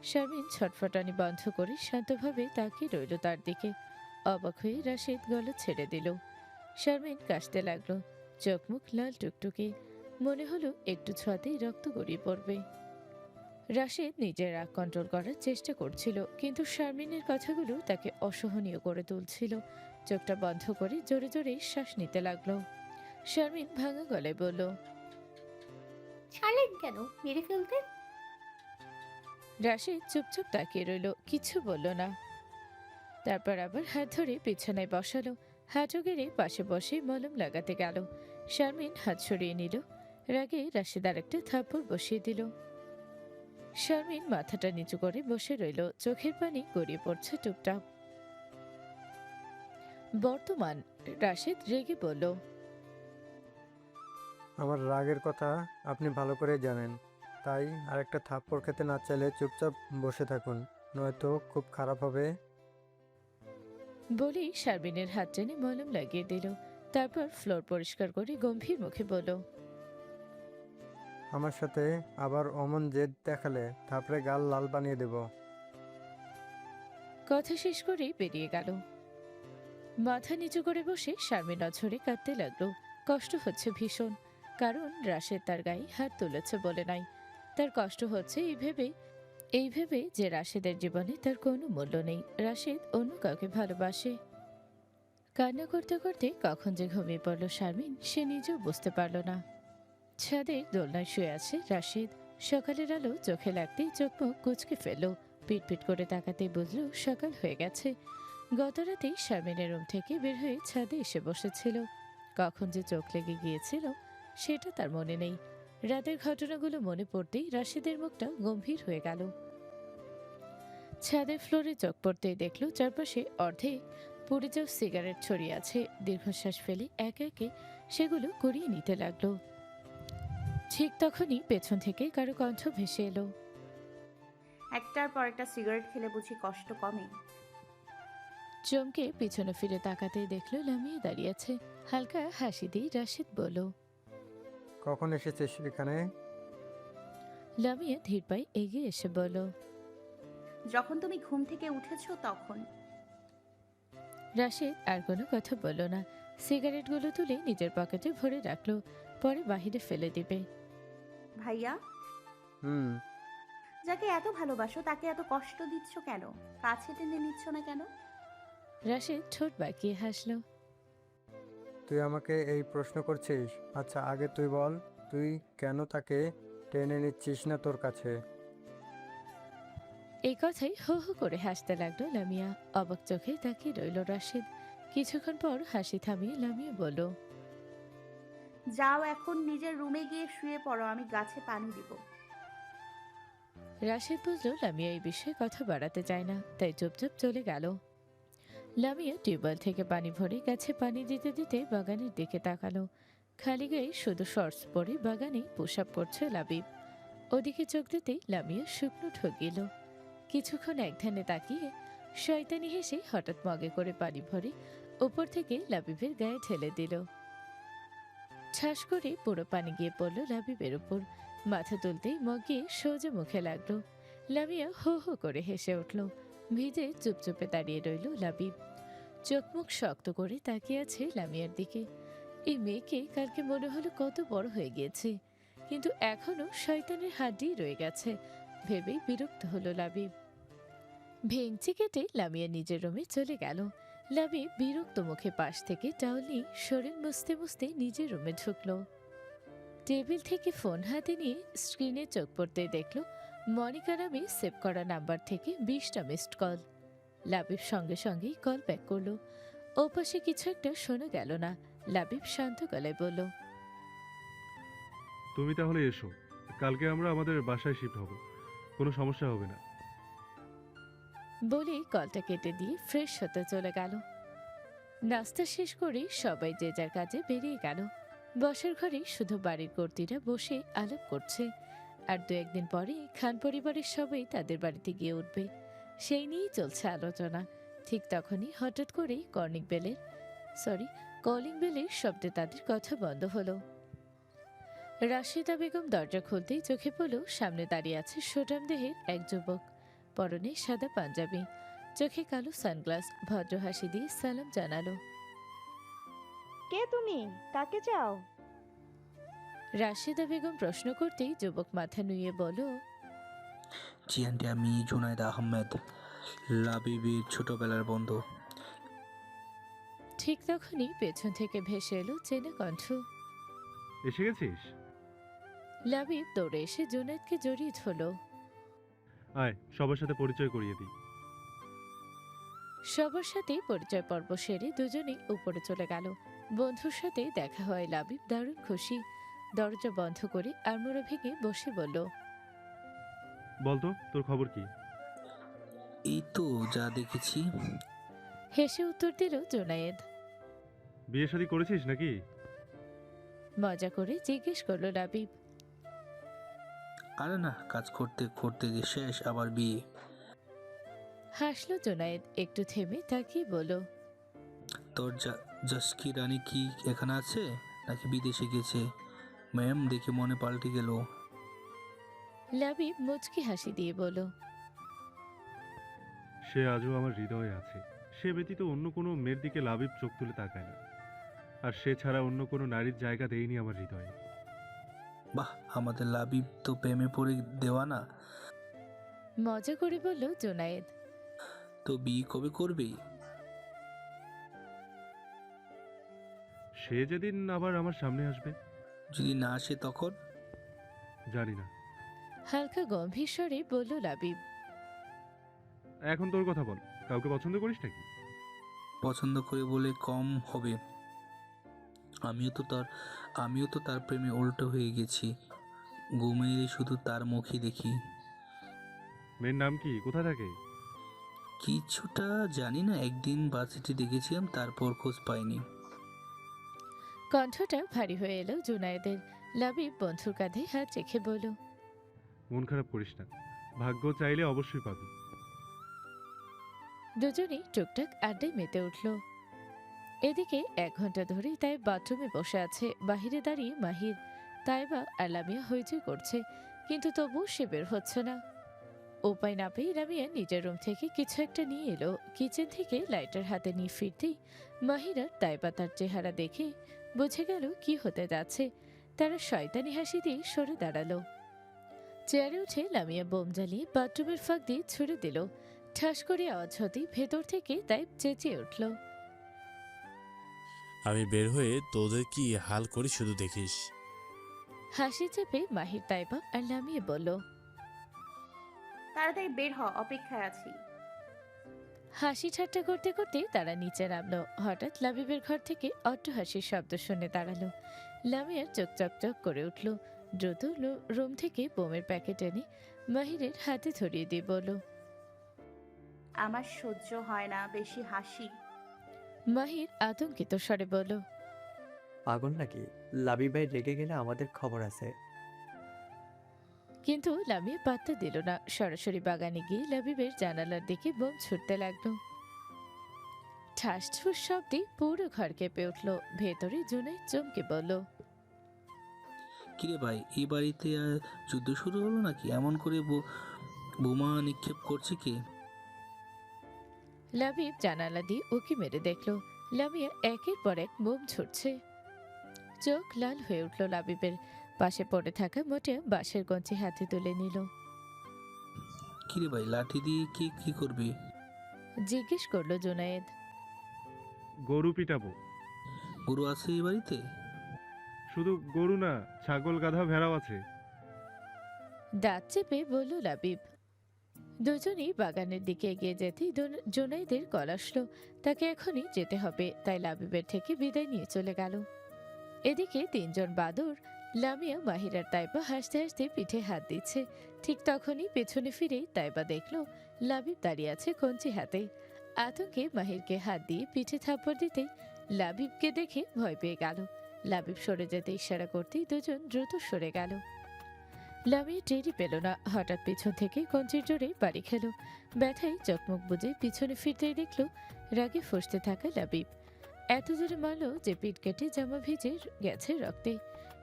শারমিন ছটফটানি বন্ধ করে শান্তভাবে তাকিয়ে রইল তার দিকে। অবাক হয়ে রাশেদ গলা ছেড়ে দিল। শারমিন কাশতে লাগলো, চোখ মুখ লাল টুকটুকে। মনে হলো একটু ছোঁয়াতেই রক্ত গড়িয়ে পড়বে। রাশেদ নিজের রাগ কন্ট্রোল করার চেষ্টা করছিল, কিন্তু শারমিনের কথাগুলো তাকে অসহনীয় করে তুলছিল। চোখটা বন্ধ করে জোরে জোরে শ্বাস নিতে লাগলো। শারমিন ভাঙা গলায় বলল, ছাড়লেন কেন? মেরে ফেলতেন। রাশেদ চুপচাপ তাকিয়ে রইল, কিছু বলল না। তারপর আবার হাত ধরে বিছানায় বসালো, হাঁটু গেড়ে পাশে বসে মলম লাগাতে গেল। শারমিন হাত সরিয়ে নিল। রাগে রাশেদ আর একটা থাপ্পড় বসিয়ে দিল। শারমিন মাথাটা নিচু করে বসে রইল, চোখের পানি গড়িয়ে পড়ছে টুপটাপ। বর্তমান রাশেদ রেগে বলল, আমার রাগের কথা আপনি ভালো করে জানেন, তাই আরেকটা থাপ্পড় খেতে না চাইলে চুপচাপ বসে থাকুন, নয়তো খুব খারাপ হবে। বলেই শারমিনের হাত টেনে মলম লাগিয়ে দিল। তারপর ফ্লোর পরিষ্কার করে গম্ভীর মুখে বলল, আমার সাথে আবার অমন জেদ দেখালে থাপড়ে গাল লাল বানিয়ে দেব। কথা শেষ করেই বেরিয়ে গেল। মাথা নিচু করে বসে শারমিন অঝরে কাঁদতে লাগলো। কষ্ট হচ্ছে ভীষণ, কারণ রাশেদ তার গায়ে হাত তুলেছে বলে নাই। তার কষ্ট হচ্ছে এই ভেবে যে রাশেদের জীবনে তার কোনো মূল্য নেই, রাশেদ অন্য কাউকে ভালোবাসে। কান্না করতে করতে কখন যে ঘুমিয়ে পড়ল শারমিন, সে নিজেও বুঝতে পারল না। ছাদের দোলনায় শুয়ে আছে রাশেদ। সকালের আলো চোখে লাগতেই চোখ মুখ কুঁচকে ফেলল। পিটপিট করে তাকাতেই বুঝল সকাল হয়ে গেছে। গত রাতেই শারমিনের রুম থেকে বের হয়ে ছাদে এসে বসেছিল। কখন যে চোখ লেগে গিয়েছিল সেটা তার মনে নেই। রাতের ঘটনাগুলো মনে পড়তেই রাশেদের মুখটা গম্ভীর হয়ে গেল। ছাদের ফ্লোরে চোখ পড়তেই দেখল চারপাশে অর্ধেক পুড়ে যাওয়া সিগারেট ছড়িয়ে আছে। দীর্ঘশ্বাস ফেলে একে একে সেগুলো কুড়িয়ে নিতে লাগলো। ঠিক তখনই পেছন থেকে কারো কণ্ঠ ভেসে এলো। একটার পর একটা সিগারেট খেলে বুঝি কষ্ট কমে? চমকে পিছনে ফিরে তাকাতেই দেখলো লামিয়ে দাঁড়িয়ে আছে। হালকা হাসি দিয়ে রাশেদ বলল। কখন এসেছিস এখানে? লামিয়া ধীর পায়ে এগিয়ে এসে বলল। যখন তুমি ঘুম থেকে উঠেছো তখন। রাশেদ আর কোনো কথা বলল না। সিগারেটগুলো তুলে নিজের পকেটে ভরে রাখলো, পরে বাহিরে ফেলে দিবে। ভাইয়া, হুম। যাকে এত ভালোবাসো তাকে এত কষ্ট দিচ্ছ কেন? কাছে টেনে নিচ্ছ না কেন? রাশেদ ঠোঁট বাঁকিয়ে হাসল। তুই আমাকে এই প্রশ্ন করছিস? আচ্ছা আগে তুই বল, তুই কেন তাকে টেনে নিচ্ছিস না তোর কাছে? এই কথাই হো হো করে হাসতে লাগলো লামিয়া। অবাক চোখে তাকিয়ে রইল রাশেদ। কিছুক্ষণ পর হাসি থামিয়ে লামিয়া বলল। যাও এখন নিজের রুমে গিয়ে শুয়ে পড়ো, আমি গাছে পানি দিব। রাশেদ বুঝলো লামিয়া এই বিষয়ে কথা বাড়াতে চায় না, তাই চুপচাপ চলে গেল। লামিয়া টিউবওয়েল থেকে পানি ভরে গাছে পানি দিতে দিতে বাগানের দিকে তাকালো। খালি গায়ে শুধু শর্টস পরে বাগানে পোশাক করছে লাবিব। ওদিকে চোখ দিতেই লামিয়া শুকনো ঠকিল। কিছুক্ষণ একধানে তাকিয়ে শয়তানি হেসে হঠাৎ মগে করে পানি ভরে উপর থেকে লাবিবের গায়ে ঢেলে দিল। ঠাস করে পুরো পানি গিয়ে পড়ল লাবিবের উপর। মাথা তুলতেই মগ গিয়ে সোজা মুখে লাগলো। লামিয়া হো হো করে হেসে উঠল। ভিজে চুপচুপে দাঁড়িয়ে রইল লাবিব। চোখ মুখ শক্ত করে তাকিয়ে আছে লামিয়ার দিকে। এই মেয়েকে কালকে মনে হলো কত বড় হয়ে গিয়েছে, কিন্তু এখনো শয়তানের হাড্ডি রয়ে গেছে ভেবেই বিরক্ত হলো লাবিব। ভেঙচি কেটে লামিয়া নিজের রুমে চলে গেল। লাবিব বিরক্ত মুখে পাশ থেকে টাওয়াল নিয়ে শরীর মুছতে মুছতে নিজের রুমে ঢুকলো। টেবিল থেকে ফোন হাতে নিয়ে স্ক্রিনে চোখ পড়তে দেখলো মনিকা নামে সেভ করা নাম্বার থেকে 20টা মিসড কল। লাবিব সঙ্গে সঙ্গেই কল ব্যাক করলো। ওপাশে কিছু একটা শোনা গেল না। লাবিব শান্ত গলায় বলল। তুমি তাহলে এসো, কালকে আমরা আমাদের বাসায় শিফট হব, কোনো সমস্যা হবে না। বলেই কলটা কেটে দিয়ে ফ্রেশ হতে চলে গেল। নাস্তা শেষ করে সবাই যে যার কাজে বেরিয়ে গেল। বসার ঘরে শুধু বাড়ির কর্তীরা বসে আলাপ করছে। আর দু একদিন পরে খান পরিবারের সবাই তাদের বাড়িতে গিয়ে উঠবে, সেই নিয়েই চলছে আলোচনা। ঠিক তখনই হঠাৎ করেই কলিং বেলের শব্দে তাদের কথা বন্ধ হলো। রাশেদা বেগম দরজা খুলতেই চোখে পড়ল সামনে দাঁড়িয়ে আছে সুঠাম দেহের এক যুবক। পরনে সাদা পাঞ্জাবি, চোখে কালো সানগ্লাস, ভদ্র হাসি দিয়ে সালাম জানালো। কে তুমি? কাকে চাও? রাশেদা বেগম প্রশ্ন করতেই যুবক মাথা নুয়ে বলল, জি আন্টি, আমি জুনায়েদ আহমেদ, লাবিবের ছোটবেলার বন্ধু। ঠিক তখনই পেছন থেকে ভেসে এলো চেনা কণ্ঠ। এসে গেছিস? লাবিব দৌড়ে এসে জুনায়েদকে জড়িয়ে ধরল। আয়, সবার সাথে পরিচয় করিয়ে দিই। সবার সাথে পরিচয় পর্ব সেরে দুজনেই উপরে চলে গেল। বন্ধুর সাথে দেখা হয় লাবিব দারুণ খুশি। দরজা বন্ধ করে আড়মোড়া ভেঙে বসে বলল, বলতো তোর খবর কি? এই তো যা দেখেছি। হেসে উত্তর দিল জুনায়েদ। বিয়ে শাদী করেছিস নাকি? মজা করে জিজ্ঞেস করলো লাবিব। আরে না, কাজ করতে করতে যে শেষ, আবার বিয়ে। হাসলো জুনায়েদ, একটু থেমে তাকিয়ে বলল, তোর জাসকি রানী কি এখানে আছে নাকি বিদেশে গেছে? ম্যাম দেখে মনে পাল্টে গেল। লাবিব মুচকি হাসি দিয়ে বলল, সে আজও আমার হৃদয়ে আছে। সে ব্যতীত অন্য কোনো মেয়ের দিকে লাবিব চোখ তুলে তাকায় না, আর সে ছাড়া অন্য কোনো নারীর জায়গা দেয়নি আমার হৃদয়ে। বাহ, আমাদের লাবিব তো প্রেমে পড়ে দেওয়ানা। মজা করে বলল জুনায়েদ। তো বিয়ে কবে করবে? সে যেদিন আবার আমার সামনে আসবে। যদি না আসে তখন? জানি না। হালকা গম্ভীর স্বরে বলল লাবিব। এখন তোর কথা বল, কাউকে পছন্দ করিস নাকি? পছন্দ করে বলে কম হবে। আমিও তো তার প্রেমে উল্টো হয়ে গেছি। ঘুমিয়ে শুধু তার মুখই দেখি। মেয়ের নাম কি? কোথায় থাকে? কিছুটা জানি না, একদিন ভার্সিটি দেখেছিলাম, তারপর খোঁজ পাইনি। কণ্ঠটা ভারী হয়ে এলো জুনায়েদের। লাবিব বন্ধুর কাঁধে হাত রেখে বলল, মন খারাপ করিস না, ভাগ্য চাইলে অবশ্যই পাবি। দুজনেই টুকটাক আড্ডায় মেতে উঠল। এদিকে 1 ঘন্টা ধরে তাই বাথরুমে বসে আছে। বাহিরে দাঁড়িয়ে মাহির, তাইবা আর লামিয়া হইচই করছে, কিন্তু তবু সে বের হচ্ছে না। উপায় না পেয়ে লামিয়া নিজের রুম থেকে কিছু একটা নিয়ে এলো। কিচেন থেকে লাইটার হাতে নিয়ে ফিরতেই মাহির আর তাইবা তার চেহারা দেখে বুঝে গেল কি হতে যাচ্ছে। তারা শয়তানি হাসি দিয়ে সরে দাঁড়ালো। চেয়ারে উঠে লামিয়া বোম জ্বালিয়ে বাথরুমের ফাঁক দিয়ে ছুড়ে দিল। ঠাস করে আওয়াজ হতেই ভেতর থেকে তাই চেঁচিয়ে উঠল, আমি বের হয়ে তোদের কি হাল করি শুধু দেখিস। হাসি চেপে মাহির, তাইবা আর লামিয়ে বলল, তাড়াতাড়ি বের হ, অপেক্ষায় আছি। হাসি ঠাট্টা করতে করতে তারা নিচে নামলো। হঠাৎ লাবিবের ঘর থেকে অট্টহাসির শব্দ শুনে দাঁড়ালো। লামিয়ার চোখ চকচক করে উঠল। দ্রুত রুম থেকে বোমের প্যাকেট এনে মাহিরের হাতে ধরিয়ে দিয়ে বলল, আমার সহ্য হয় না বেশি হাসি। মাহির আতঙ্কিত স্বরে বলল, পাগল নাকি? লাবিব ভাই রেগে গেলে আমাদের খবর আছে। কিন্তু লামিয়া পাত্তা দিল না। সরাসরি বাগানে গিয়ে লাবিবের জানালার দিকে বোম ছুটতে লাগলো। ঠাস ঠুস শব্দে পুরো ঘর কেঁপে উঠল। ভেতরে জুনায়েদ চমকে বলল, কিরে ভাই, এই বাড়িতে যুদ্ধ শুরু হলো নাকি? এমন করে বোমা নিক্ষেপ করছে কে? লাবিব জানালা দিয়ে উকি মেরে দেখল লামিয়া একের পর এক বোম ছুটছে। চোখ লাল হয়ে উঠল লাবিবের। পাশে পড়ে থাকা মোটে বাঁশের কঞ্চি হাতে তুলে নিল। কিরে ভাই, লাঠি দিয়ে কি করবে? জিজ্ঞেস করলো জুনায়েদ। গরু পিটাবো। গরু আছে এই বাড়িতে? শুধু গরু না, ছাগল, গাধা, ভেড়াও আছে। দাঁত চেপে বলল লাবিব। দুজনেই বাগানের দিকে এগিয়ে যেতেই জুনায়েদের কল আসলো। তাকে এখনই যেতে হবে, তাই লাবিবের থেকে বিদায় নিয়ে চলে গেল। এদিকে 3 জন বাদর, লামিয়া, মাহির আর তাইবা হাসতে হাসতে পিঠে হাত দিচ্ছে। ঠিক তখনই পেছনে ফিরেই তাইবা দেখল লাবিব দাঁড়িয়ে আছে কঞ্চি হাতে। আতঙ্কে মাহিরকে হাত দিয়ে পিঠে থাপ্পড় দিতেই লাবিবকে দেখে ভয় পেয়ে গেল। লাবিব সরে যেতে ইশারা করতেই দুজন দ্রুত সরে গেল। লামিয়া টেরই পেল না, হঠাৎ পিছন থেকে কঞ্চির জোরে বাড়ি খেল। ব্যথায় চকমক বুঝে পিছনে ফিরতেই দেখল রাগে ফুঁসতে থাকা লাবিব। এত জোরে মারল যে পিঠ কেটে জামা ভিজে গেছে রক্তে,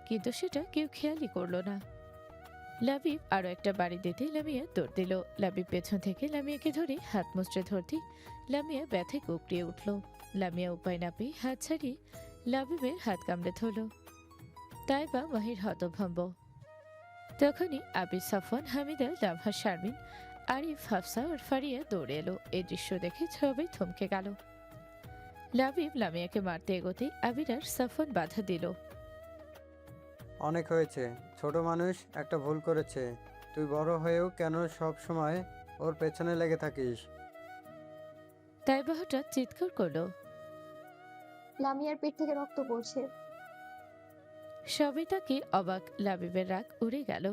কিন্তু সেটা কেউ খেয়ালই করল না। লাবিব আরো একটা বাড়ি দিতে লামিয়া দৌড় দিল। লাবিব পেছন থেকে লামিয়াকে ধরে হাত মুচড়ে ধরতে লামিয়া ব্যথায় কুকড়িয়ে উঠল। লামিয়া উপায় না পেয়ে হাত ছাড়িয়ে লাবিবের হাত কামড়ে ধরল। তাই বা মাহির হতভম্ব। তখনই আবির, সাফওয়ান, হামিদা, লামহা, শারমিন, আরিফ, হাফসা আর ফারিয়া দৌড়ে এলো। এই দৃশ্য দেখে সবাই থমকে গেল। লাবিব লামিয়াকে মারতে এগোতেই আবির আর সাফওয়ান বাধা দিল। অনেক হয়েছে, ছোট মানুষ একটা ভুল করেছে। তুই বড় হয়েও কেন সব সময় ওর পেছনে লেগে থাকিস? তাইবা হঠাৎ চিৎকার করলো। লামিয়ার পেট থেকে রক্ত পড়ছে। সবাই তাকে অবাক। লাবিবের রাগ উড়ে গেল।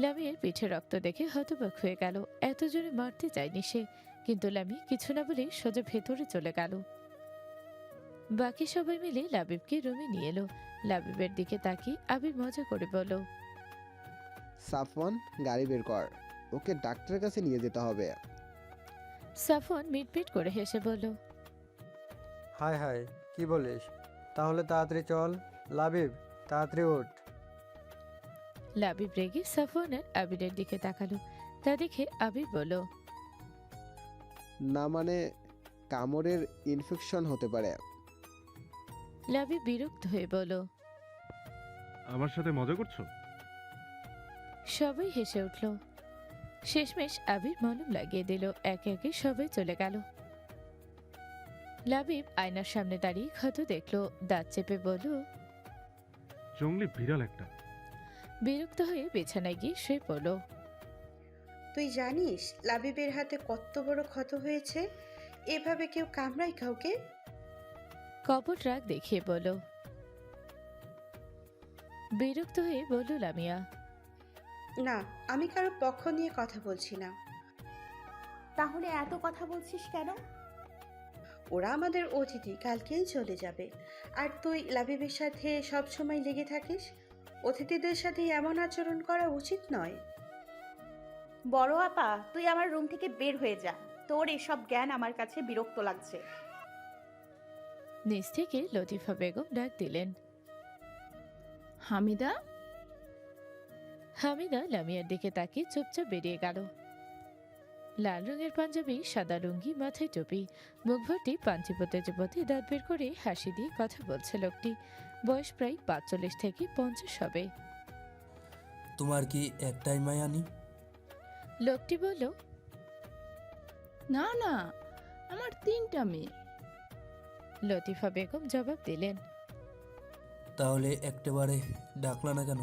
লামিয়ার পিঠে রক্ত দেখে হতবাক হয়ে গেল। এত জোরে মারতে চায়নি সে, কিন্তু লামি কিছু না বলে সোজা ভেতরে চলে গেল। বাকি সবাই মিলে লাবিবকে রুমে নিয়ে এলো। লাবিবের দিকে তাকিয়ে আবির মজা করে বলল, সাফওয়ান, গাড়ি বের কর, ওকে ডাক্তারের কাছে নিয়ে যেতে হবে। সাফওয়ান মিটমিট করে হেসে বলল, হায় হায়, কি বলিস? তাহলে তাড়াতাড়ি চল। লাবিব, তাড়াতাড়ি ওঠ। লাবিব রেগে সাফওয়ান আর আবিরের দিকে তাকালো। তা দেখে আবির বলল, না মানে কামড়ের ইনফেকশন হতে পারে। লাবিব বিরক্ত হয়ে বলল। আমার সাথে মজা করছো? সবাই হেসে উঠল। শেষমেশ আবির মলম লাগিয়ে দিল। একে একে সবাই চলে গেল। লাবিব আয়নার সামনে দাঁড়িয়ে ক্ষত দেখলো। দাঁত চেপে বলল, জঙ্গলি বিড়াল একটা। বিরক্ত হয়ে বিছানায় গিয়ে শুয়ে পড়ল। তুই জানিস লাবিবের হাতে কত বড় ক্ষত হয়েছে? এভাবে কেউ কামড়ায় কাউকে? কপট রাগ দেখিয়ে বলল। বিরক্ত হয়ে বলল লামিয়া, না, আমি কারো পক্ষ নিয়ে কথা বলছি না। তাহলে এত কথা বলছিস কেন? ওরা আমাদের অতিথি, কালকেই চলে যাবে। আর তুই লাবিবের সাথে সব সময় লেগে থাকিস। অতিথিদের সাথে এমন আচরণ করা উচিত নয়। বড় আপা, তুই আমার রুম থেকে বের হয়ে যা। তোর এসব জ্ঞান আমার কাছে বিরক্ত লাগছে। নিচ থেকে লতিফা বেগম ডাক দিলেন। হামিদা, হামিদা লামিয়ার দিকে তাকিয়ে চুপচাপ বেরিয়ে গেল। লাল রঙের পাঞ্জাবি, সাদা লুঙ্গি, মাথায় টুপি, মুখ ভর্তি পাঞ্চি পতে চিপতে দাঁত বের করে হাসি দিয়ে কথা বলছে লোকটি। বয়স প্রায় ৪৫ থেকে ৫০ হবে। তোমার কি একটাই মায়ানি? লোকটি বলল, না না, আমার 3টা মেয়ে। লতিফা বেগম জবাব দিলেন, তাহলে একটাবারে ডাকলা না কেন?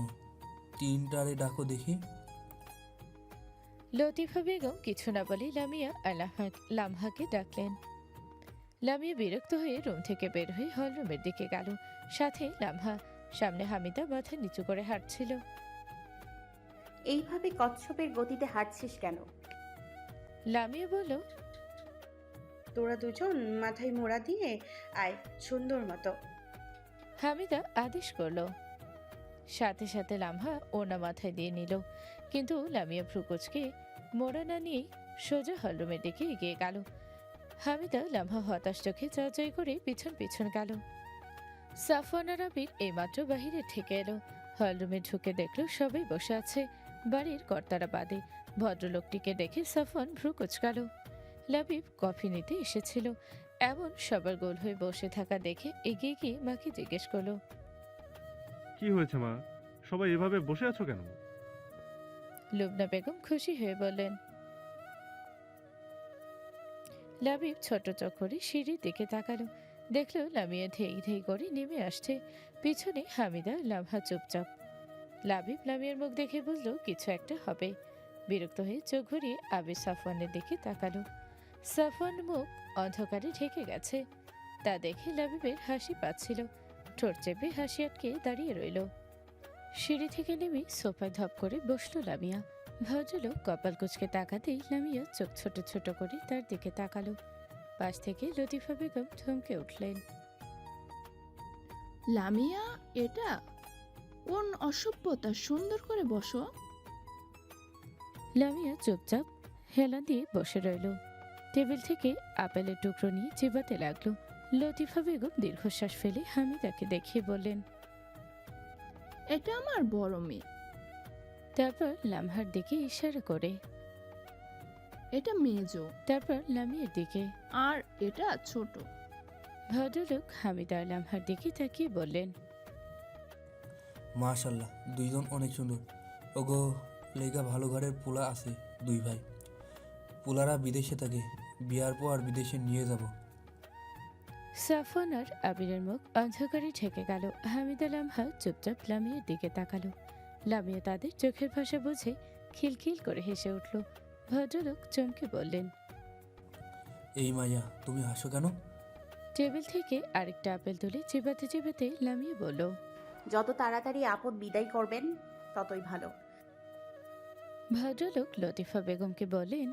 3টারে ডাকো দেখি। লতিফা বেগম কিছু না বলে লামিয়া আর লামহাকে ডাকলেন। লামিয়া বিরক্ত হয়ে রুম থেকে বের হয়ে হলরুমের দিকে গেল। সাথে লামহা। সামনে হামিদা মাথা নিচু করে হাঁটছিল। এইভাবে কচ্ছপের গতিতে হাঁটছিস কেন? লামিয়া বলল, তোরা দুজন মাথায় মোড়া দিয়ে আয় সুন্দর মতো। হামিদা আদেশ করলো। সাথে সাথে লামহা ওনা মাথায় দিয়ে নিল। কিন্তু লামিয়া ভ্রুকুচকে মোড়া না নিয়েই সোজা হলরুমের দিকে এগিয়ে গেল। হামিদা লামহা হতাশ চোখে চয় করে পিছন পিছন গেল। সাফওয়ান আর আবির এইমাত্র বাহিরে থেকে এলো। হলরুমে ঢুকে দেখলো সবাই বসে আছে, বাড়ির কর্তারা বাদে। ভদ্রলোকটিকে দেখে সাফওয়ান ভ্রু কুচকাল। লাবিব কফি নিতে এসেছিল। এমন সবার গোল হয়ে বসে থাকা দেখে এগিয়ে গিয়ে মাকে জিজ্ঞেস করলো, কি হয়েছে মা, সবাই এভাবে বসে আছো কেন? লুবনা বেগম খুশি হয়ে বললেন। লাবিব ছোট চোখ করে সিঁড়ির দিকে তাকালো। দেখলো লামিয়া ধেই ধেই করে নেমে আসছে। পিছনে হামিদা, লামহা চুপচাপ। লাবিব লামিয়ার মুখ দেখে বুঝলো কিছু একটা হবে। বিরক্ত হয়ে চোখ ঘুরিয়ে আবির সাফওয়ানের দিকে তাকালো। সাফওয়ান মুখ অন্ধকারে ঢেকে গেছে। তা দেখে লাবিবের হাসি পাচ্ছিল। ঠোঁট চেপে হাসি আটকে দাঁড়িয়ে রইল। সিঁড়ি থেকে নেমে সোফায় ধপ করে বসলো লামিয়া। ভদ্রলোক কপাল কুঁচকে তাকাতেই লামিয়া চোখ ছোট ছোট করে তার দিকে তাকালো। পাশ থেকে লতিফা বেগম থমকে উঠলেন। লামিয়া, এটা কোন অসভ্যতা? সুন্দর করে বসো। লামিয়া চুপচাপ হেলা দিয়ে বসে রইল। টেবিল থেকে আপেলের টুকরো নিয়ে চিবাতে লাগলো। লতিফা বেগম দীর্ঘশ্বাস ফেলে হামিদাকে দেখিয়ে বললেন, এটা আমার বড় মেয়ে। তারপর লামহার দিকে ইশারা করে, এটা মেজো তারপর লামিয়ার দিকে। আর এটা ছোট। ভদ্রলোক হামিদা আর লামহার দিকে তাকিয়ে বললেন, মাশাল্লাহ, দুইজন অনেক সুন্দর। ওগো লেগা ভালো ঘরের পোলা আছে, দুই ভাই। পোলারা বিদেশে থাকে, বিয়ার পর বিদেশে নিয়ে যাব। সাফওয়ান আর আবিরের মুখ অন্ধকারে ঢেকে গেল। হামিদা লামহা চুপচাপ লামিয়ার দিকে তাকালো। লামিয়া তাদের চোখের ভাষা বুঝে খিলখিল করে হেসে উঠল। ভদ্রলোক চমকে বললেন, এই মাইয়া, তুমি হাসো কেন? টেবিল থেকে আরেকটা আপেল তুলে চিবাতে চিবাতে লামিয়া বলল, যত তাড়াতাড়ি আপদ বিদায় করবেন ততই ভালো। ভদ্রলোক লতিফা বেগমকে বললেন,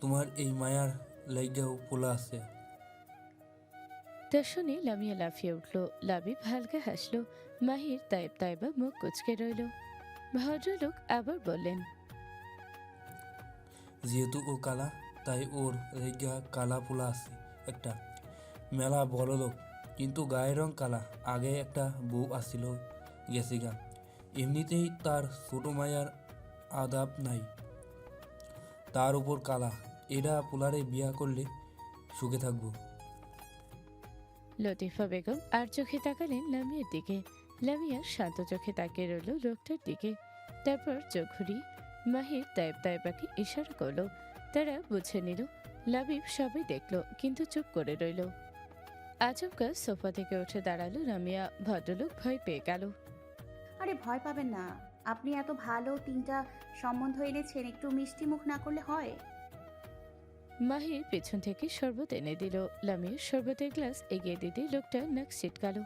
তোমার এই মায়ার লাইগাও পোলা আছে। তা শুনে লামিয়া লাফিয়ে উঠল। লাবিব হালকা হাসলো। মাহির তাইব তাইবা মুখ কুচকে রইল। ভদ্রলোক আবার বললেন, যেহেতু ও কালা, তাই ওর লাইগা কালা পোলা আছে একটা। মেলা বড় লোক, কিন্তু গায়ের রং কালা। আগে একটা বউ আসছিল, গেছে গা। এমনিতেই তার ছোট মায়ার আদাব নাই, তার উপর কালা। এরা পোলারে বিয়া করলে সুখে থাকবো। লতিফা বেগম আর চোখে তাকালেন লামিয়ার দিকে। লামিয়া শান্ত চোখে তাকিয়ে রইল লোকটার দিকে। তারপর চোখ ঘুরিয়ে মাহির তাইব তাইবাকে ইশারা করলো। তারা বুঝে নিল। লাবিব সবই দেখলো, কিন্তু চুপ করে রইল। আচমকা সোফা থেকে উঠে দাঁড়ালো লামিয়া। ভদ্রলোক ভয় পেয়ে গেল। আরে ভয় পাবেন না, আপনি এত ভালো 3টা সম্বন্ধ এনেছেন, একটু মিষ্টি মুখ না করলে হয়? মাহির পেছন থেকে শরবত এনে দিল। লামিয়া শরবতের গ্লাস এগিয়ে দিতে লোকটা নাক ছিটকালো।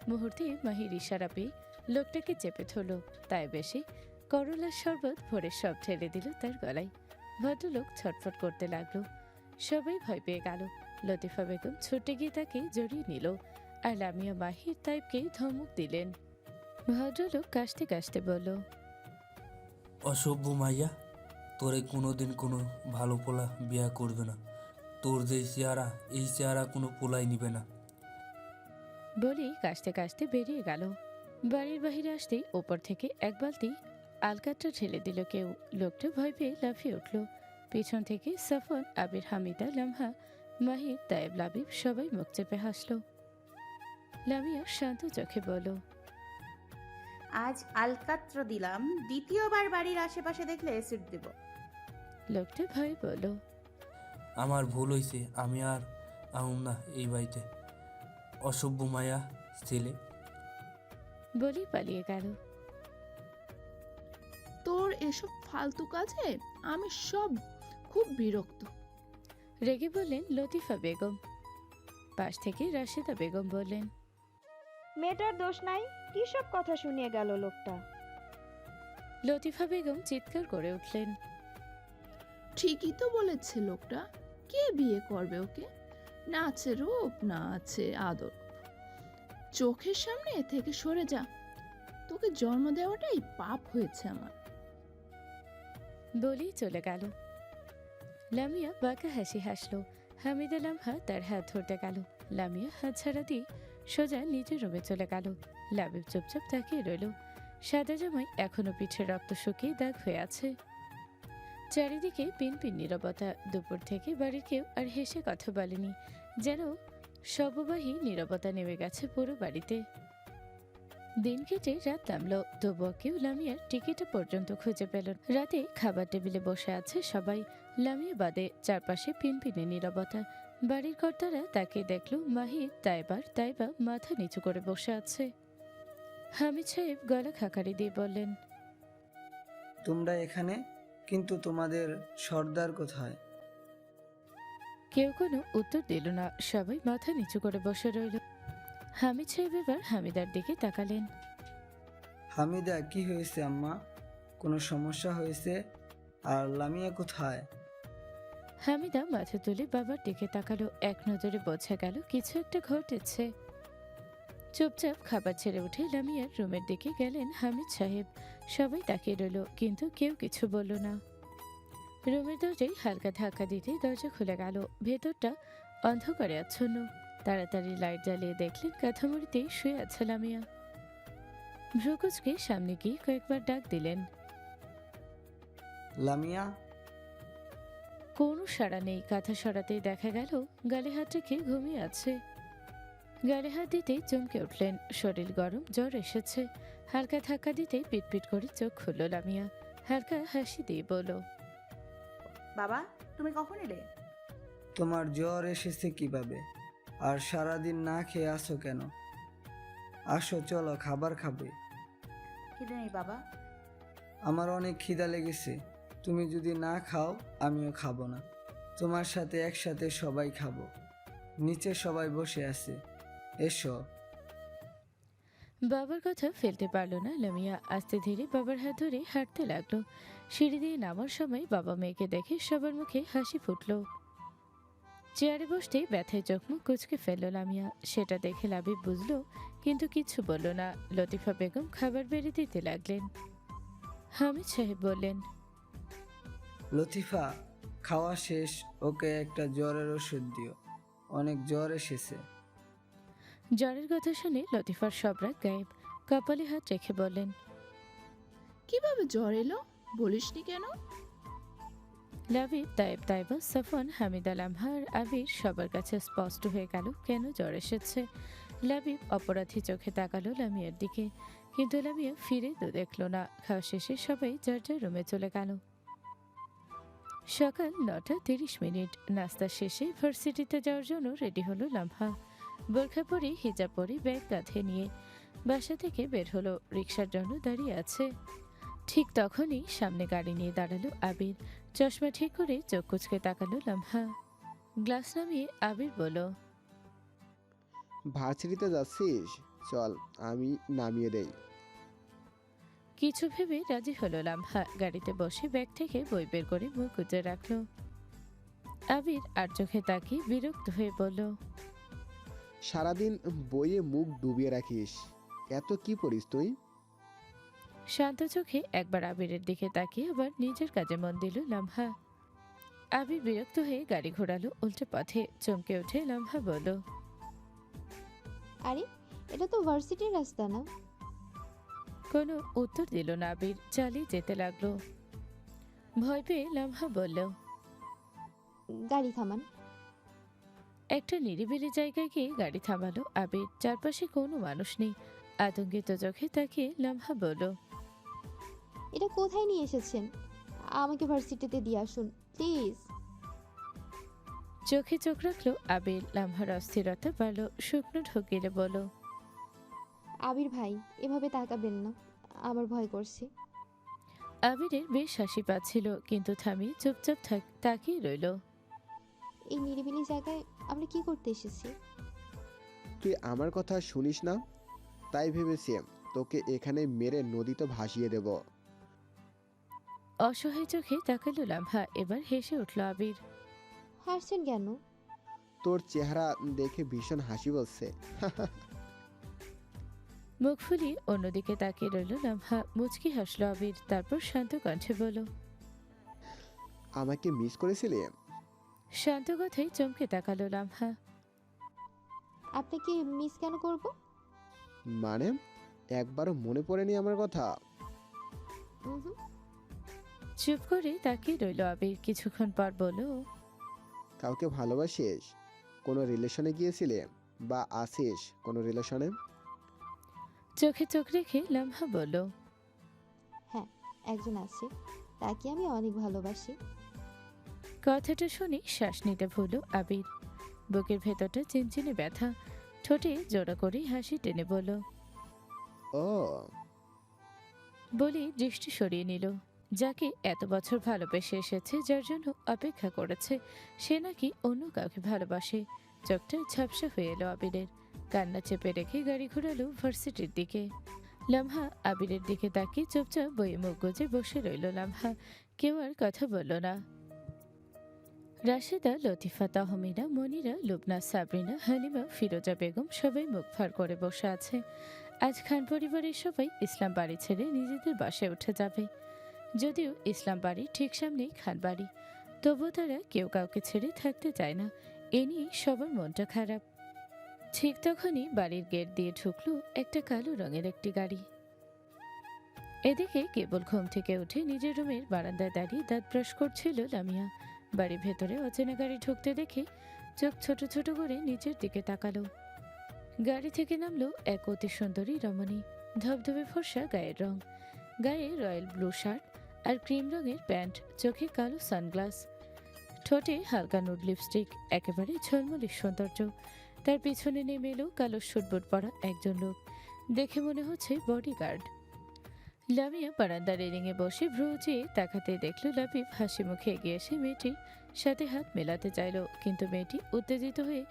মুহূর্তে মাহির ইশারা পেয়ে লোকটাকে চেপে ধরল। তাই বেশি করলার শরবত ভরে সব ঢেলে দিল তার গলায়। ভদ্রলোক ছটফট করতে লাগলো। সবাই ভয় পেয়ে গেল। লতিফা বেগম ছুটে গিয়ে তাকে জড়িয়ে নিল। আর লামিয়া মাহির তাইবকে ধমক দিলেন। ভদ্রলোক কাশতে কাশতে বলল, অসভ্য মাইয়া, তোরে কোনোদিন কোনো ভালো পোলা বিয়া করবে না। তোর যে চেহারা, এই চেহারা কোনো পোলাই নিবে না। বলেই কাশতে কাশতে বেরিয়ে গেল। বাড়ির বাহিরে আসতেই ওপর থেকে এক বালতি আলকাট্রা ঢেলে দিল কেউ। লোকটা ভয় পেয়ে লাফিয়ে উঠল। পিছন থেকে সাফওয়ান, আবির, হামিদা, লামহা, মাহির, তায়েব, লাবিব সবাই মুখ চেপে হাসল। লামিয়া শান্ত চোখে বলল, আজ আলকাত্র দিলাম, দ্বিতীয়বার বাড়ির আশেপাশে দেখলে অ্যাসিড দেব। লোকটা ভয়ে বলল, আমার ভুল হয়েছে, আমি আর আউম না এই বাড়িতে। অসভ্য মায়া ছেলে। বলেই পালিয়ে গেল। তোর এসব ফালতু কাজে আমি সব খুব বিরক্ত। রেগে বললেন লতিফা বেগম। পাশ থেকে রাশেদা বেগম বললেন, মেয়েটার দোষ নাই, কি সব কথা শুনিয়ে গেল লোকটা। লতিফা বেগম চিৎকার করে উঠলেন, ঠিকই তো বলেছে লোকটা। কে বিয়ে করবে ওকে? না আছে রূপ, না আছে আদর। চোখের সামনে থেকে সরে যা। তোকে জন্ম দেওয়াটাই পাপ হয়েছে আমার। বলেই চলে গেল। লামিয়া বাঁকা হাসি হাসলো। হামিদা লামহা তার হাত ধরতে গেল। লামিয়া হাত ছাড়া দিয়ে সোজা নিজের রুমে চলে গেল। লাবিব চুপচাপ তাকিয়ে রইল। সাদা জামায় এখনো পিঠে রক্ত শুকিয়ে দাগ হয়ে আছে। চারিদিকে পিনপিন নীরবতা। দুপুর থেকে বাড়ির কেউ আর হেসে কথা বলেনি, যেন সববাহী নীরবতা নেমে গেছে পুরো বাড়িতে। দিন কেটে রাত নামলো, তবুও কেউ লামিয়ার টিকিট পর্যন্ত খুঁজে পেল না। রাতে খাবার টেবিলে বসে আছে সবাই। লামিয়া বাদে চারপাশে পিনপিনে নীরবতা। বাড়ির কর্তারা তাকে দেখলো। মাহির, তাইবা মাথা নিচু করে বসে আছে। হামিদ সাহেব গলা খাকারি দিয়ে বললেন, তোমরা এখানে, কিন্তু তোমাদের সর্দার কোথায়? কেউ কোনো উত্তর দিল না। সবাই মাথা নিচু করে বসে রইল। হামিদ সাহেব এবার হামিদার দিকে তাকালেন। হামিদা, কি হয়েছে আম্মা? কোনো সমস্যা হয়েছে? আর লামিয়া কোথায়? হামিদা মাথা তুলে বাবার দিকে তাকালো। এক নজরে বোঝা গেল কিছু একটা ঘটেছে। চুপচাপ খাবার ছেড়ে উঠে লামিয়ার রুমের দিকে গেলেন হামিদ সাহেব। সবাই তাকিয়ে রইল, কিন্তু কেউ কিছু বলল না। রুমের দরজায় হালকা ধাক্কা দিতে দরজা খুলে গেল। ভেতরটা অন্ধকারে আচ্ছন্ন। তাড়াতাড়ি লাইট জ্বালিয়ে দেখলেন কাঁথামুড়িতেই শুয়ে আছে লামিয়া। ভ্রুকুচকে সামনে গিয়ে কয়েকবার ডাক দিলেন। লামিয়া। কোনো সাড়া নেই। কাঁথা সরাতেই দেখা গেল গালে হাত রেখে ঘুমিয়ে আছে। গালে হাত দিতেই চমকে উঠলেন। শরীর গরম, জ্বর এসেছে। হালকা ধাক্কা দিতেই পিটপিট করে চোখ খুলল লামিয়া। হালকা হাসি দিয়ে বলল, বাবা, তুমি কখন এলে? তোমার জ্বর এসেছে কিভাবে? আর সারাদিন না খেয়ে আসো কেন? আসো, চলো খাবার খাবে। খিদে নেই বাবা। আমার অনেক খিদা লেগেছে। তুমি যদি না খাও আমিও খাবো না। তোমার সাথে একসাথে সবাই খাবো। নিচে সবাই বসে আছে, এসো। বাবার কথা ফেলতে পারল না লামিয়া। আস্তে ধীরে বাবার হাত ধরে হাঁটতে লাগলো। সিঁড়ি দিয়ে নামার সময় বাবা মেয়েকে দেখে সবার মুখে হাসি ফুটল। চেয়ারে বসতেই ব্যথায় চোখ মুখ কুচকে ফেলল লামিয়া। সেটা দেখে লাবিব বুঝলো, কিন্তু কিছু বলল না। লতিফা বেগম খাবার বেড়ে দিতে লাগলেন। হামিদ সাহেব বললেন, লতিফা, খাওয়া শেষ, ওকে একটা জ্বরের ওষুধ দিও, অনেক জ্বর এসেছে। জ্বরের কথা শুনে লতিফার সব রাগ গায়েব। কপালে হাত রেখে বললেন, কিভাবে জ্বর এলো বলিসনি কেন? লাবিব, তায়েব, তাইবা, সাফওয়ান, হামিদা, লামহা আর আবির সবার কাছে স্পষ্ট হয়ে গেল কেন জ্বর এসেছে। লাবিব অপরাধী চোখে তাকালো লামিয়ার দিকে, কিন্তু লামিয়া ফিরে তো দেখল না। খাওয়া শেষে সবাই যার যার রুমে চলে গেল। সকাল 9:30। নাস্তা শেষে ভার্সিটিতে যাওয়ার জন্য রেডি হলো লামহা। বোরখা পরে, হিজাব পরে, ব্যাগ কাঁধে নিয়ে বাসা থেকে বের হলো। রিকশার জন্য দাঁড়িয়ে আছে। ঠিক তখনই সামনে গাড়ি নিয়ে দাঁড়ালো আবির। চশমা ঠিক করে চোখ কুচকে তাকালো লামহা। গ্লাস নামিয়ে আবির বলল, ভার্সিটিতে যাচ্ছিস? চল, আমি নামিয়ে দেই। কিছু ভেবে রাজি হলো লামহা। গাড়িতে বসে ব্যাগ থেকে বই বের করে মুখ গুজে রাখলো। আবির আর চোখে তাকিয়ে বিরক্ত হয়ে বলল, সারাদিন বইয়ে মুখ ডুবিয়ে রাখিস, এত কি পড়িস তুই? শান্ত চোখে একবার আবিরের দিকে তাকিয়ে আবার নিজের কাজে মন দিল লামহা। আবির বিরক্ত হয়ে গাড়ি ঘোরালো উল্টো পথে। চমকে উঠে লামহা বলল, আরে, এটা তো ভার্সিটির রাস্তা না? কোনো উত্তর দিল না আবির। চালিয়ে যেতে লাগলো। ভয় পেয়ে লামহা বলল, গাড়ি থামান। একটা নিরিবিলি জায়গায় গিয়ে গাড়ি থামালো আবির। চারপাশে কোনো মানুষ নেই। আতঙ্কিত চোখে তাকিয়ে লামহা বলল, এটা কোথায় নিয়ে এসেছেন? আমাকে ভার্সিটিতে দিয়ে আসুন প্লিজ। চোখে চোখ রাখলো আবির। লামহার অস্থিরতা বাড়ল। শুকনো ঢোকিলে বলল, আবির ভাই, এভাবে তাকাবেন না, আমার ভয় করছে। আবিরের বেশ হাসি পাচ্ছিল, কিন্তু থামিয়ে চুপচাপ তাকিয়ে রইল। এই নিরিবিলি জায়গায় আমরা কি করতে এসেছি? তুই আমার কথা শুনিস না? তাই ভেবেছি তোকে এখানে মেরে নদীতে ভাসিয়ে দেব। অসহায় চোখে তাকালো লামহা। এবার হেসে উঠল আবির। হাসছেন কেন? তোর চেহারা দেখে ভীষণ হাসি বলছে। মুখ ফুলিয়ে অন্যদিকে তাকিয়ে রইল লামহা। মুচকি হাসলো আবির। তারপর শান্ত কণ্ঠে বলল, আমাকে মিস করেছিলে? শান্ত কথায় চমকে তাকালো লামহা। আপনাকে মিস কেন করব? মানে, একবারও মনে পড়েনি আমার কথা? উহুম। চুপ করে তাকিয়ে রইল আবির। কিছুক্ষণ পর বলল, কাউকে ভালোবাসিস? কোনো রিলেশনে গিয়েছিলে বা আছিস কোনো রিলেশনে? চোখে চোখ রেখে লামহা বলল, হ্যাঁ, একজন আছে, তাকে আমি অনেক ভালোবাসি। কথাটা শুনে শ্বাস নিতে ভুলল আবির। বুকের ভেতরটা চিনচিনে ব্যথা। ঠোঁটে জোড়া করে হাসি টেনে বলল, ও, বলে দৃষ্টি সরিয়ে নিল। যাকে এত বছর ভালোবেসে এসেছে, যার জন্য অপেক্ষা করেছে, সে নাকি অন্য কাউকে ভালোবাসে। চোখটা ঝাপসা হয়ে এলো আবিরের। কান্না চেপে রেখে গাড়ি ঘোরালো ভার্সিটির দিকে। লামহা আবিরের দিকে তাকিয়ে চুপচাপ বইয়ে মুখ গুজে বসে রইল লামহা। কেউ আর কথা বলল না। রাশেদা, লতিফা, তাহমিনা, মনিরা, লুবনা, সাবরিনা, হালিমা, ফিরোজা বেগম সবাই মুখ ফার করে বসে আছে। আজ খান পরিবারের সবাই ইসলাম বাড়ি ছেড়ে নিজেদের বাসায় উঠে যাবে। যদিও ইসলাম বাড়ি ঠিক সামনেই খান বাড়ি, তবুও তারা কেউ কাউকে ছেড়ে থাকতে চায় না। এ নিয়ে সবার মনটা খারাপ। ঠিক তখনই বাড়ির গেট দিয়ে ঢুকলো একটা কালো রঙের একটি গাড়ি। এদিকে কেবল ঘুম থেকে উঠে নিজের রুমের বারান্দায় দাঁড়িয়ে দাঁত ব্রাশ করছিল লামিয়া। বাড়ির ভেতরে অচেনা গাড়ি ঢুকতে দেখে চোখ ছোট ছোট করে নিচের দিকে তাকালো। গাড়ি থেকে নামলো এক অতি সুন্দরী রমণী। ধবধবে ফর্সা গায়ের রং, গায়ে রয়্যাল ব্লু শার্ট আর ক্রিম রঙের প্যান্ট, চোখে কালো সানগ্লাস, ঠোঁটে হালকা নুড লিপস্টিক, একেবারে ঝলমলে সৌন্দর্য। তার পিছনে নেমে এলো কালো শুটবুট পরা একজন লোক, দেখে মনে হচ্ছে বডিগার্ড। লামিয়া বারান্দার রেলিংয়ে বসে ভ্রু উঁচিয়ে তাকাতে দেখল লাবিব হাসি মুখে এগিয়ে এসে মেয়েটির সাথে হাত মেলাতে চাইল, কিন্তু মেয়েটি উত্তেজিত হয়ে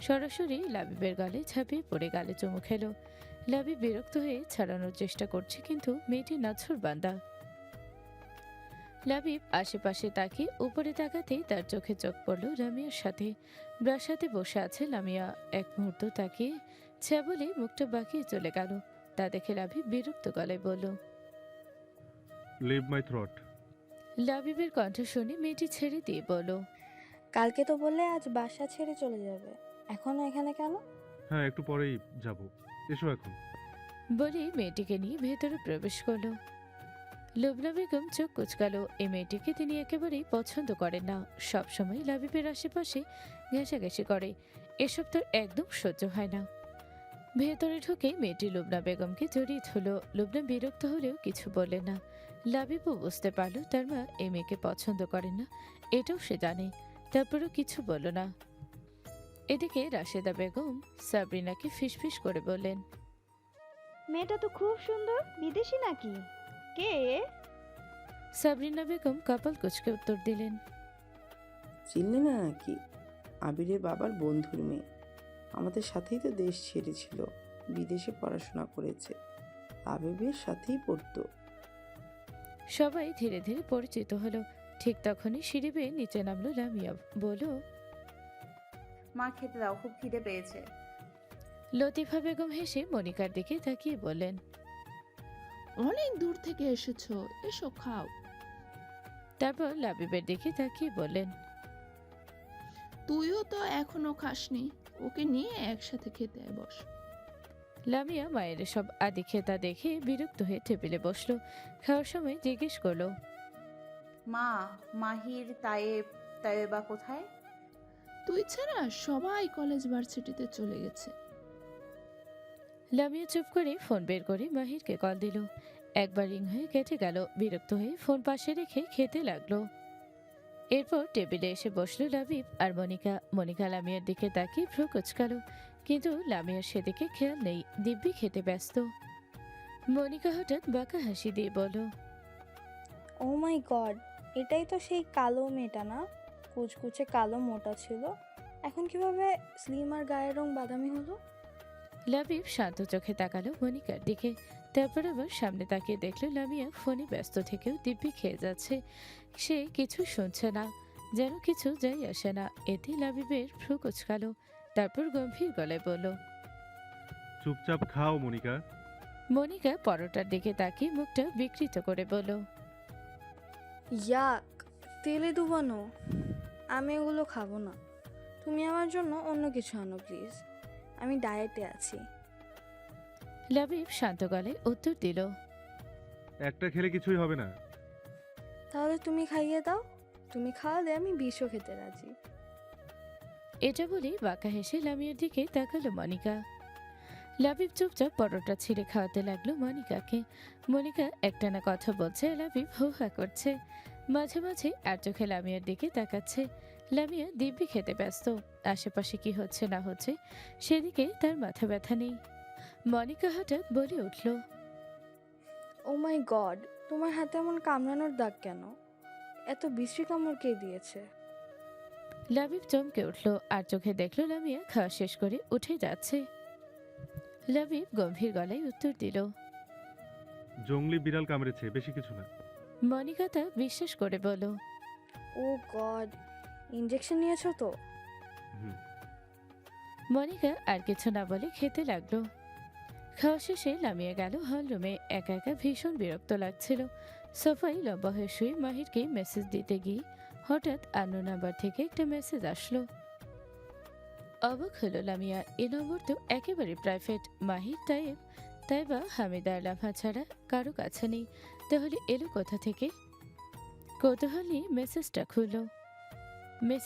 সরাসরি লাবিবের গালে ঝাঁপিয়ে পড়ে গালে চুমু খেল। লাবিব বিরক্ত হয়ে ছাড়ানোর চেষ্টা করছে, কিন্তু মেয়েটি নাছর বান্দা। লাবিব আশেপাশে তাকিয়ে উপরে তাকাতেই তার চোখে চোখ পড়ল লামিয়ার সাথে। ব্রাসাতে বসে আছে লামিয়া। এক মুহূর্ত তাকিয়ে ছ্যা বলে মুখটা বাঁকিয়ে চলে গেল। তা দেখে লাবিব বিরক্ত গলায় বলল, লিভ মাই থ্রট। লাবিবের কণ্ঠ শুনে মেয়েটি ছেড়ে দিয়ে বলল, কালকে তো বললে আজ বাসা ছেড়ে চলে যাবে, এখনো এখানে কেন? হ্যাঁ, একটু পরেই যাব, এসো এখন। বলে মেয়েটিকে নিয়ে ভেতরে প্রবেশ করলো। লুবনা বেগম চোখ কুচকাল। এই মেয়েটিকে তিনি একেবারেই পছন্দ করেন না। সবসময় লাবিবের আশেপাশে ঘেঁষাঘেঁষি করে, এসব তার একদম সহ্য হয় না। ভেতরে ঢুকে মেয়েটি লুবনা বেগমকে জড়িয়ে ধরল। লুবনা বিরক্ত হলেও কিছু বললেন না। লাবিবও বুঝতে পারল তার মা এই মেয়েকে পছন্দ করেন না, এটাও সে জানে, তারপরও কিছু বলল না। এদিকে রাশেদা বেগম সাবরিনাকে ফিসফিস করে বললেন, মেয়েটা তো খুব সুন্দর, বিদেশি নাকি? কে? সাবরিনা বেগম কপাল কুঁচকে উত্তর দিলেন, চিনলে না নাকি? আবিরের বাবার বন্ধুর মেয়ে, আমাদের সাথেই তো দেশ ছেড়েছিল, বিদেশে পড়াশোনা করেছে, আবিরের সাথেই পড়তো। সবাই ধীরে ধীরে পরিচিত হলো। ঠিক তখনই সিঁড়ি বেয়ে নিচে নামলো লামিয়া। বলল, মা খেতে দাও, খুব খিদে পেয়েছে। লতিফা বেগম হেসে মনিকার দিকে তাকিয়ে বললেন, অনেক দূর থেকে এসেছো, এসো খাও। তারপর লাবিবের দিকে তাকিয়ে বললেন, তুইও তো এখনো খাসনি, ওকে নিয়ে একসাথে খেতে আয়, বস। লামিয়া মায়ের সব আদি খেতা দেখে বিরক্ত হয়ে টেবিলে বসলো। খাওয়ার সময় জিজ্ঞেস করলো, মা, মাহির, তায়েব, তায়েবা কোথায়? তুই ছাড়া সবাই কলেজ ভার্সিটিতে চলে গেছে। লামিয়া চুপ করে ফোন বের করে মাহিরকে কল দিল। একবার রিং হয়ে কেটে গেল। বিরক্ত হয়ে ফোন পাশে রেখে খেতে লাগলো। এরপর টেবিলে এসে বসলো লাবিব আর মনিকা। মনিকা লামিয়ার দিকে তাকিয়ে ভ্রু কুচকাল, কিন্তু লামিয়ার সেদিকে খেয়াল নেই, দিব্যি খেতে ব্যস্ত। মনিকা হঠাৎ বাঁকা হাসি দিয়ে বলল, ও মাই গড, এটাই তো সেই কালো মেয়েটা না? কুচকুচে কালো মোটা ছিল, এখন কিভাবে স্লিম আর গায়ের রং বাদামি হলো? লাবিব শান্ত চোখে তাকালো মনিকার দিকে। তারপর আবার সামনে তাকিয়ে দেখলো লামিয়া ফোনে ব্যস্ত থেকেও দিব্যি খেয়ে যাচ্ছে। সে কিছু শুনছে না, যেন কিছু যাই আসে না। এতে লাবিবের ভ্রু কুচকালো। তারপর গম্ভীর গলায় বলল, চুপচাপ খাও মনিকা। মনিকা পরোটার দিকে তাকিয়ে মুখটা বিকৃত করে বলল, ইয়াক, তেলে ডুবানো, আমি এগুলো খাবো না। তুমি আমার জন্য অন্য কিছু আনো প্লিজ, আমি ডায়েটে আছি। লাবিব শান্ত গলায় উত্তর দিল, একটা খেলে কিছুই হবে না। তাহলে তুমি খাইয়ে দাও, তুমি খাওয়ালে আমি বিষও খেতে রাজি। এটা বলে বাঁকা হেসে লামিয়ার দিকে তাকালো মনিকা। লাবিব চুপচাপ পরোটা ছিঁড়ে খাওয়াতে লাগলো মনিকাকে। মনিকা একটানা কথা বলছে, লাবিব হো হা করছে। মাঝে মাঝে আর চোখে লামিয়ার দিকে তাকাচ্ছে। লামিয়া দিব্যি খেতে ব্যস্ত। আশেপাশে কি হচ্ছে না হচ্ছে সেদিকে তার মাথা ব্যথা নেই। মনিকা হঠাৎ বলে উঠল, ও মাই গড, তোমার হাতে এমন কামড়ানোর দাগ কেন? এত বিশ্রী কামড় কে দিয়েছে? লাবিব চমকে উঠল আর চোখে দেখলো লামিয়া খাওয়া শেষ করে উঠে যাচ্ছে। লাবিব গম্ভীর গলায় উত্তর দিল, জংলি বিড়াল কামড়েছে, বেশি কিছু না। মনিকা তা বিশ্বাস করে বলল, ও গড, ইনজেকশন নিয়েছো তো? মনিকা আর কিছু না বলে খেতে লাগলো। খাওয়া শেষে লামিয়া গেল হল রুমে। একা একা ভীষণ বিরক্ত লাগছিল। সোফায় লম্বা হয়ে শুয়ে মাহিরকে মেসেজ দিতে গিয়ে হঠাৎ আননোন নাম্বার থেকে একটা মেসেজ আসলো। অবাক হলো লামিয়া, এ নম্বর তো একেবারে প্রাইভেট। মাহির, তায়েব তাই বা হামিদা আর লাভা ছাড়া কারো কাছে নেই, তাহলে এলো কোথা থেকে? কৌতূহলী মেসেজটা খুলল।